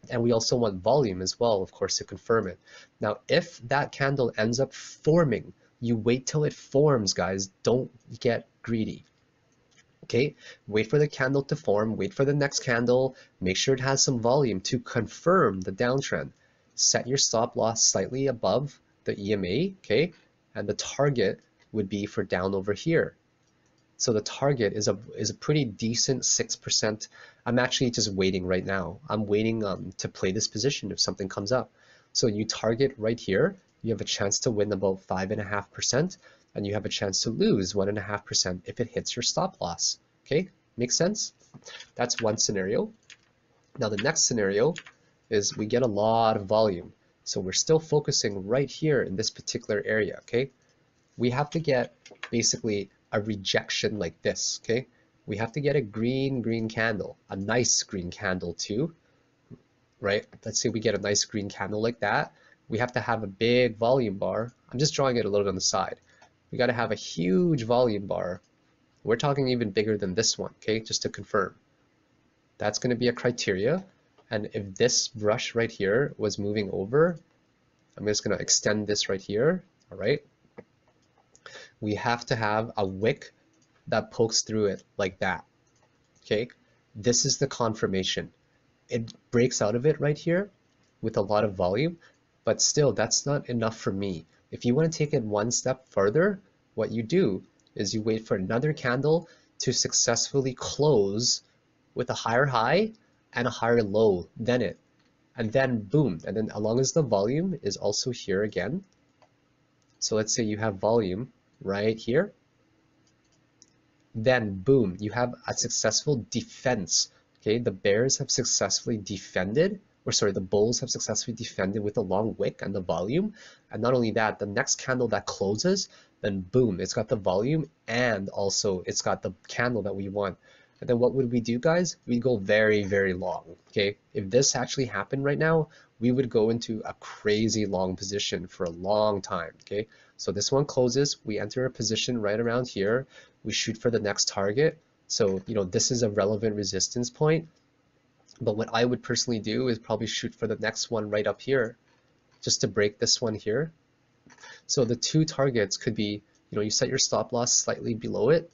And we also want volume as well, of course, to confirm it. Now, if that candle ends up forming, you wait till it forms, guys. Don't get greedy. Okay, wait for the candle to form, wait for the next candle, make sure it has some volume to confirm the downtrend. Set your stop loss slightly above the EMA, okay, and the target would be for down over here. So the target is a pretty decent 6%. I'm actually just waiting right now. I'm waiting to play this position if something comes up. So you target right here, you have a chance to win about 5.5%, and you have a chance to lose 1.5% if it hits your stop loss. Okay, makes sense? That's one scenario. Now the next scenario is we get a lot of volume. So we're still focusing right here in this particular area, okay? We have to get basically a rejection like this, okay? We have to get a green candle, a nice green candle too, right? Let's say we get a nice green candle like that. We have to have a big volume bar. I'm just drawing it a little on the side. We got to have a huge volume bar. We're talking even bigger than this one, okay? Just to confirm. That's going to be a criteria. And if this brush right here was moving over, I'm just going to extend this right here, all right? We have to have a wick that pokes through it like that, okay? This is the confirmation. It breaks out of it right here with a lot of volume, but still that's not enough for me. If you want to take it one step further, what you do is you wait for another candle to successfully close with a higher high and a higher low than it. And then boom, and then as long as the volume is also here again. So let's say you have volume right here. Then boom, you have a successful defense. Okay, the bears have successfully defended, or sorry, the bulls have successfully defended with a long wick and the volume. And not only that, the next candle that closes, then boom, it's got the volume and also it's got the candle that we want. And then what would we do, guys? We'd go very, very long, okay? If this actually happened right now, we would go into a crazy long position for a long time, okay? So this one closes, we enter a position right around here, we shoot for the next target. So, you know, this is a relevant resistance point. But what I would personally do is probably shoot for the next one right up here, just to break this one here. So the two targets could be, you know, you set your stop loss slightly below it,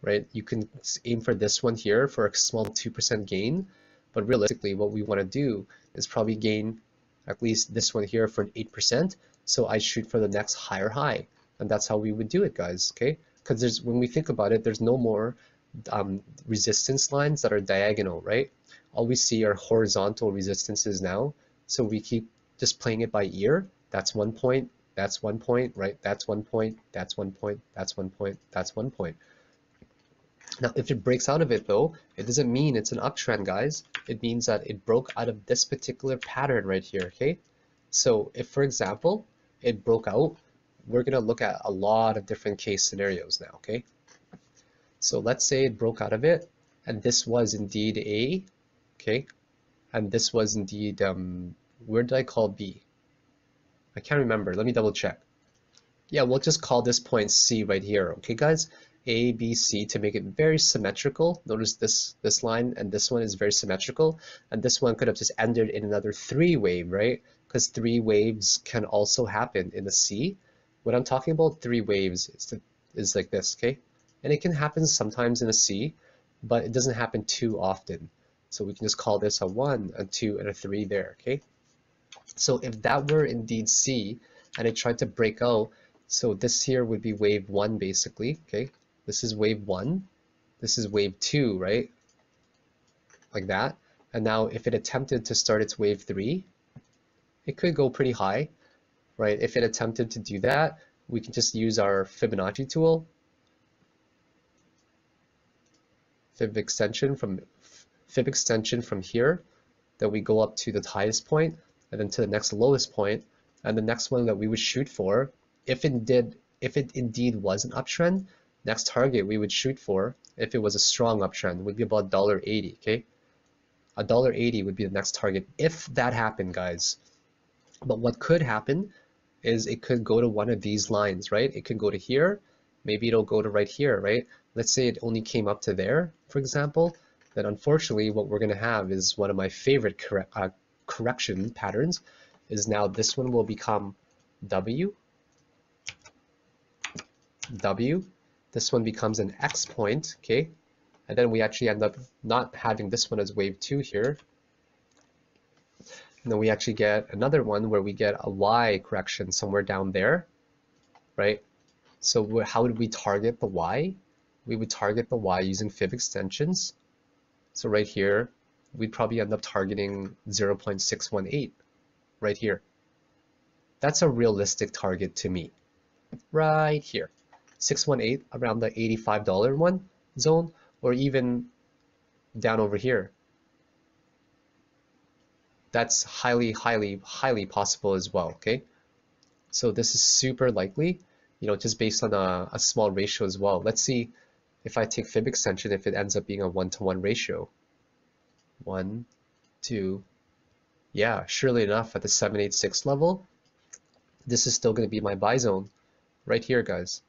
right? You can aim for this one here for a small 2% gain, but realistically what we want to do is probably gain at least this one here for an 8%. So I shoot for the next higher high, and that's how we would do it, guys, okay? Because when we think about it, there's no more resistance lines that are diagonal, right? All we see are horizontal resistances now. So we keep just playing it by ear. That's 1 point, that's 1 point, right? That's 1 point, that's 1 point, that's 1 point, that's 1 point. Now, if it breaks out of it though, it doesn't mean it's an uptrend, guys. It means that it broke out of this particular pattern right here, okay? So if, for example, it broke out, we're gonna look at a lot of different case scenarios now, okay? So let's say it broke out of it, and this was indeed A, okay? And this was indeed, where did I call B? I can't remember, let me double check. Yeah, we'll just call this point C right here, okay guys? A, B, C to make it very symmetrical. Notice this line and this one is very symmetrical, and this one could have just ended in another 3 wave, right? Because 3 waves can also happen in the C. When I'm talking about 3 waves, it's like this, okay? And it can happen sometimes in a C, but it doesn't happen too often. So we can just call this a 1, a 2, and a 3 there, okay? So if that were indeed C, and it tried to break out, so this here would be wave 1 basically, okay? This is wave 1, this is wave 2, right? Like that. And now if it attempted to start its wave 3, it could go pretty high, right? If it attempted to do that, we can just use our Fibonacci tool, fib extension from here, that we go up to the highest point, and then to the next lowest point, and the next one that we would shoot for, if it indeed was an uptrend, next target we would shoot for, if it was a strong uptrend, would be about $1.80, okay? $1.80 would be the next target if that happened, guys. But what could happen is it could go to one of these lines, right? It could go to here, maybe it'll go to right here, right? Let's say it only came up to there, for example, then unfortunately what we're going to have is one of my favorite correction patterns, is now this one will become W, this one becomes an X point, okay? And then we actually end up not having this one as wave 2 here. And then we actually get another one where we get a Y correction somewhere down there, right? So how would we target the Y? We would target the Y using fib extensions. So right here, we'd probably end up targeting 0.618 right here. That's a realistic target to me. Right here. 618 around the $85 one zone, or even down over here. That's highly possible as well, okay? So this is super likely, you know, just based on a small ratio as well. Let's see if I take fib extension, if it ends up being a 1-to-1 ratio. 1, 2, yeah, surely enough at the 786 level, this is still going to be my buy zone right here, guys.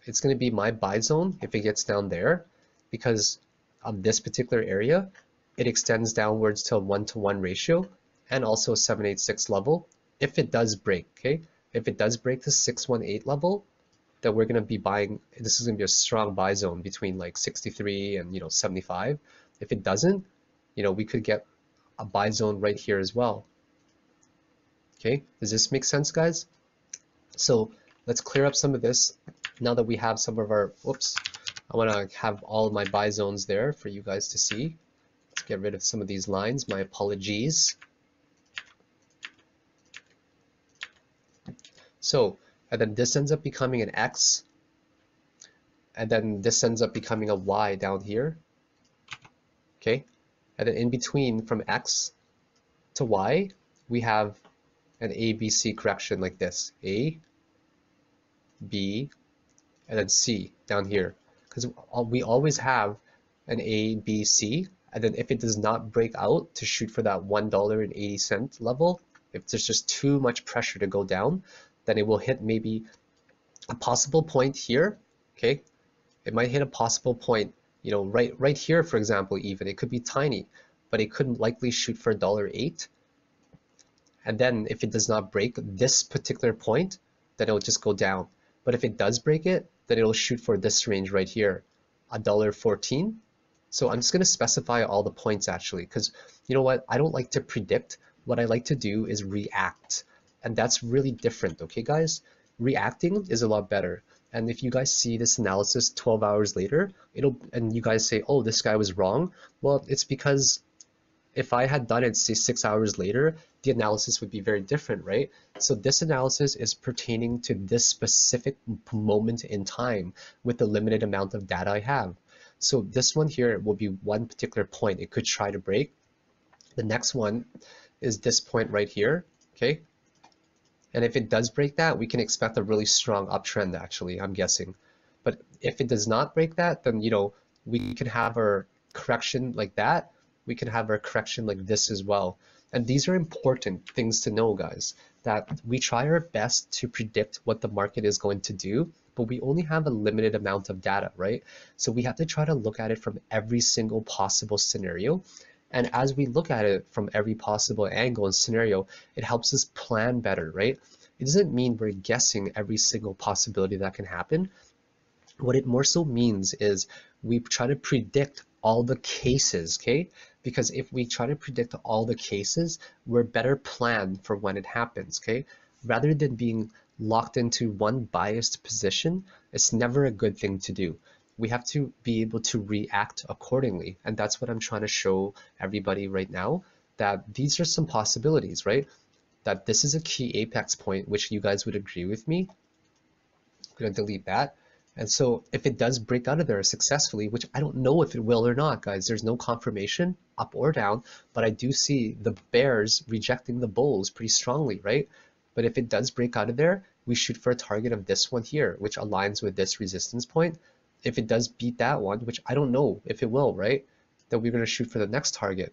It's going to be my buy zone if it gets down there, because of this particular area, it extends downwards to a 1-to-1 ratio and also a 786 level. If it does break, okay? If it does break the 618 level, then we're going to be buying, this is going to be a strong buy zone between like 63 and, you know, 75. If it doesn't, you know, we could get a buy zone right here as well. Okay, does this make sense, guys? So let's clear up some of this now that we have some of our, whoops, I want to have all of my buy zones there for you guys to see. Let's get rid of some of these lines, my apologies. So, and then this ends up becoming an X, and then this ends up becoming a Y down here, okay? And then in between from X to Y, we have an ABC correction like this, A, B, and then C down here. Because we always have an A, B, C, and then if it does not break out to shoot for that $1.80 level, if there's just too much pressure to go down, then it will hit maybe a possible point here, okay? It might hit a possible point, you know, right here, for example, even. It could be tiny, but it couldn't likely shoot for $1.08. And then if it does not break this particular point, then it'll just go down. But if it does break it, then it'll shoot for this range right here, $1.14. So I'm just going to specify all the points actually, because you know what? I don't like to predict. What I like to do is react. And that's really different, okay, guys? Reacting is a lot better. And if you guys see this analysis 12 hours later, and you guys say, oh, this guy was wrong, well, it's because if I had done it, say, 6 hours later, the analysis would be very different, right? So this analysis is pertaining to this specific moment in time with the limited amount of data I have. So this one here will be one particular point it could try to break. The next one is this point right here, okay? And if it does break that, we can expect a really strong uptrend actually, I'm guessing. But if it does not break that, then, you know, we can have our correction like that. We can have our correction like this as well. And these are important things to know, guys, that we try our best to predict what the market is going to do. but we only have a limited amount of data, right? So we have to try to look at it from every single possible scenario. And as we look at it from every possible angle and scenario, it helps us plan better, right? It doesn't mean we're guessing every single possibility that can happen. What it more so means is we try to predict all the cases, okay? Because if we try to predict all the cases, we're better planned for when it happens, okay? Rather than being locked into one biased position, it's never a good thing to do. We have to be able to react accordingly. And that's what I'm trying to show everybody right now, that these are some possibilities, right? That this is a key apex point, which you guys would agree with me. I'm gonna delete that. And so if it does break out of there successfully, which I don't know if it will or not, guys, there's no confirmation up or down, but I do see the bears rejecting the bulls pretty strongly, right? But if it does break out of there, we shoot for a target of this one here, which aligns with this resistance point. If it does beat that one, which I don't know if it will, right? Then we're gonna shoot for the next target.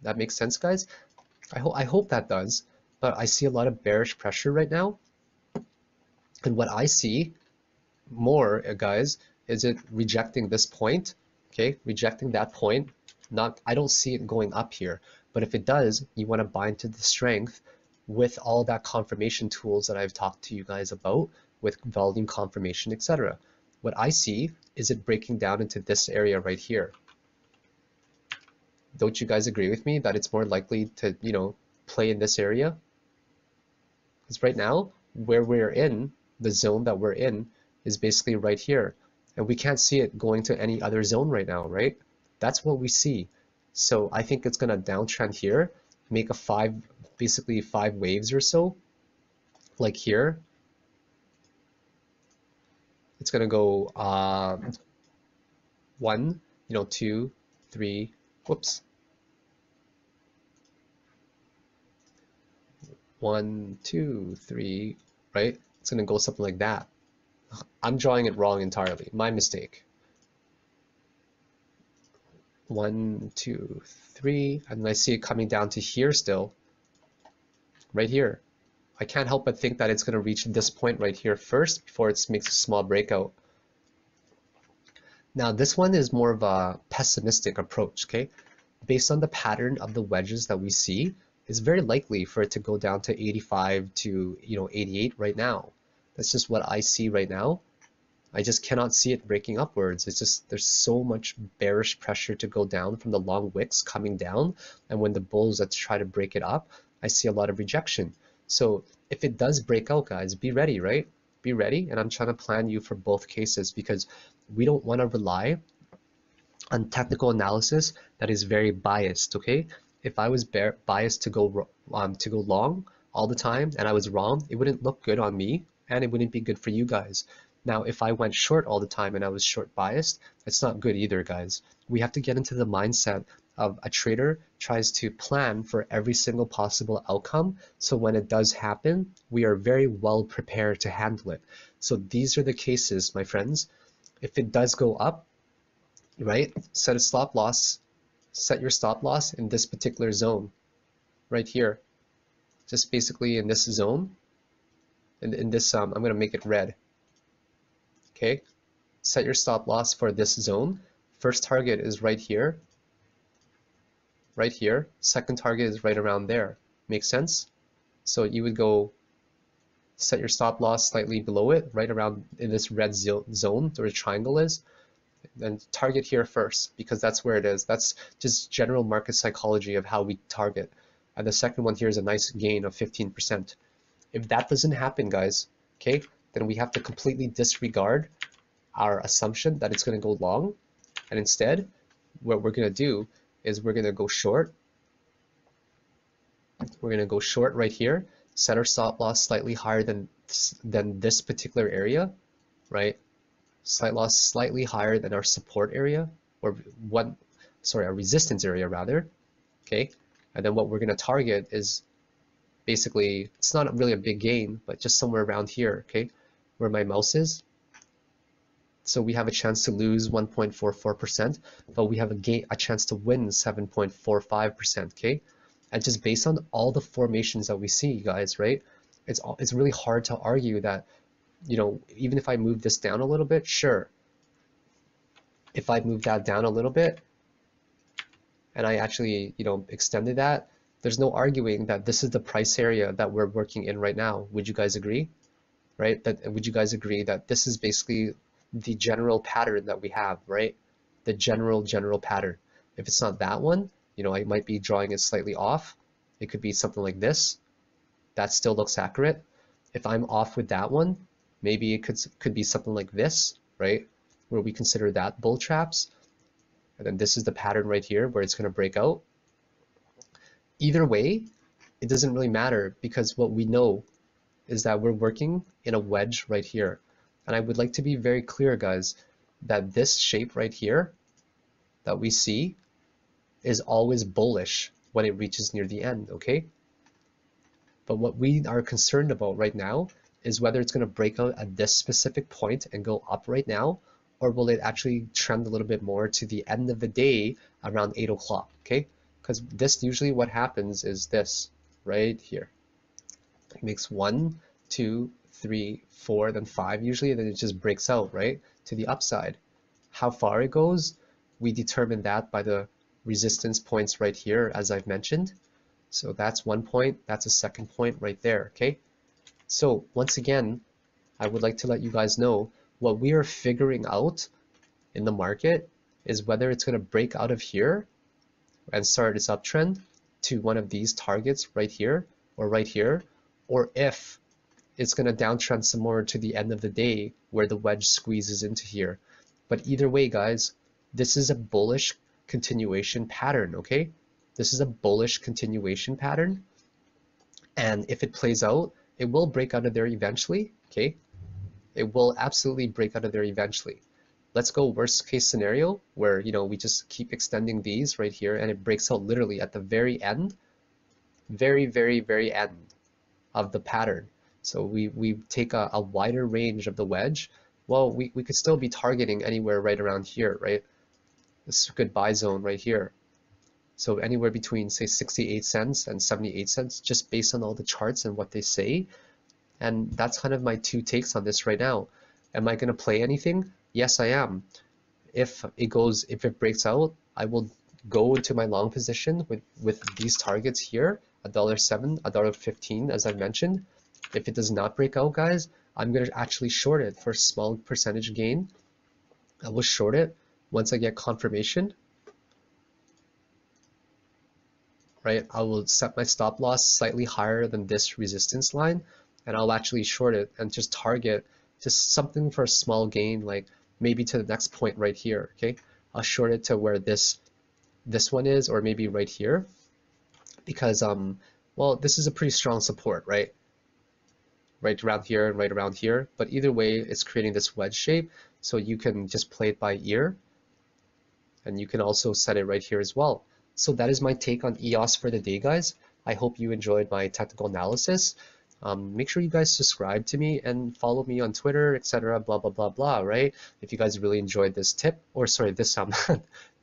That makes sense, guys? I hope that does, but I see a lot of bearish pressure right now. And what I see more, guys, is it rejecting this point, okay? Rejecting that point. I don't see it going up here, but if it does, you want to buy into the strength with all that confirmation tools that I've talked to you guys about, with volume confirmation, etc. What I see is it breaking down into this area right here. Don't you guys agree with me that it's more likely to, you know, play in this area? Because right now, where we're in, the zone that we're in, is basically right here, and we can't see it going to any other zone right now, right? That's what we see. So I think it's gonna downtrend here, make a basically five waves or so, like here. It's gonna go 1, 2, 3, whoops. 1, 2, 3, right? It's gonna go something like that. I'm drawing it wrong entirely. My mistake. 1, 2, 3, and then I see it coming down to here still, right here. I can't help but think that it's going to reach this point right here first before it makes a small breakout. Now this one is more of a pessimistic approach, okay? Based on the pattern of the wedges that we see, it's very likely for it to go down to 85 to 88 right now. That's just what I see right now. I just cannot see it breaking upwards. It's just, there's so much bearish pressure to go down from the long wicks coming down, and when the bulls that try to break it up, I see a lot of rejection. So if it does break out, guys, be ready, right? Be ready, and I'm trying to plan you for both cases, because we don't want to rely on technical analysis that is very biased, okay? If I was biased to go long all the time and I was wrong, it wouldn't look good on me, and it wouldn't be good for you guys. Now, if I went short all the time and I was short biased, it's not good either, guys. We have to get into the mindset of a trader tries to plan for every single possible outcome, so when it does happen, we are very well prepared to handle it. So these are the cases, my friends. If it does go up, right, set a stop loss, set your stop loss in this particular zone right here, just basically in this zone, and in this I'm going to make it red. Okay, set your stop loss for this zone. First target is right here, right here. Second target is right around there. Makes sense? So you would go set your stop loss slightly below it, right around in this red zone where the triangle is, and target here first, because that's where it is. That's just general market psychology of how we target. And the second one here is a nice gain of 15%. If that doesn't happen, guys, okay, then we have to completely disregard our assumption that it's going to go long, and instead what we're going to do is we're going to go short. We're going to go short right here, set our stop loss slightly higher than this particular area, right? Slight loss slightly higher than our support area, or our resistance area rather, okay? And then what we're going to target is basically, it's not really a big gain, but just somewhere around here, okay, where my mouse is. So we have a chance to lose 1.44%, but we have a chance to win 7.45%, okay? And just based on all the formations that we see, guys, right? It's really hard to argue that you know, even if I move this down a little bit, sure. If I move that down a little bit and I actually, you know, extended that, there's no arguing that this is the price area that we're working in right now. Would you guys agree? Right? That would you guys agree that this is basically the general pattern that we have, right? The general pattern. If it's not that one, you know, I might be drawing it slightly off. It could be something like this. That still looks accurate. If I'm off with that one, maybe it could be something like this, right? Where we consider that bull traps. And then this is the pattern right here where it's going to break out. Either way, it doesn't really matter because what we know is that we're working in a wedge right here. And I would like to be very clear, guys, that this shape right here that we see is always bullish when it reaches near the end, okay? But what we are concerned about right now is whether it's going to break out at this specific point and go up right now, or will it actually trend a little bit more to the end of the day around 8 o'clock, okay? Because this usually what happens is this right here. It makes 1, 2, 3, 4, then 5 usually, and then it just breaks out, right, to the upside. How far it goes, we determine that by the resistance points right here, as I've mentioned. So that's one point, that's a second point right there, okay? So once again, I would like to let you guys know what we are figuring out in the market is whether it's going to break out of here and start its uptrend to one of these targets right here, or if it's going to downtrend some more to the end of the day where the wedge squeezes into here. But either way, guys, this is a bullish continuation pattern, okay? This is a bullish continuation pattern, and if it plays out, it will break out of there eventually, okay? It will absolutely break out of there eventually. Let's go worst case scenario where, you know, we just keep extending these right here and it breaks out literally at the very end, very end of the pattern. So we take a wider range of the wedge. Well, we could still be targeting anywhere right around here, right? This is a good buy zone right here. So anywhere between, say, 68 cents and 78 cents, just based on all the charts and what they say. And that's kind of my two takes on this right now. Am I going to play anything? Yes, I am. If it breaks out, I will go into my long position with these targets here, $1.07, $1.15, as I mentioned. If it does not break out, guys, I'm going to actually short it for a small percentage gain. I will short it once I get confirmation. Right, I will set my stop loss slightly higher than this resistance line, and I'll actually short it and just target just something for a small gain, like maybe to the next point right here, okay? I'll short it to where this one is, or maybe right here, because well, this is a pretty strong support, right? Right around here and right around here, but either way, it's creating this wedge shape, so you can just play it by ear, and you can also set it right here as well. So that is my take on EOS for the day, guys. I hope you enjoyed my technical analysis. Make sure you guys subscribe to me and follow me on Twitter, etc. Blah blah blah blah. Right? If you guys really enjoyed this tip, or sorry, this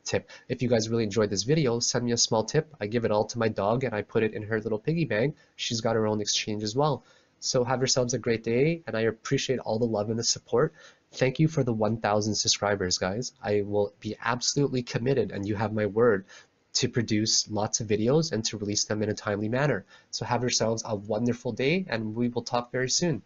tip. If you guys really enjoyed this video, send me a small tip. I give it all to my dog and I put it in her little piggy bank. She's got her own exchange as well. So have yourselves a great day, and I appreciate all the love and the support. Thank you for the 1,000 subscribers, guys. I will be absolutely committed, and you have my word, to produce lots of videos and to release them in a timely manner. So have yourselves a wonderful day, and we will talk very soon.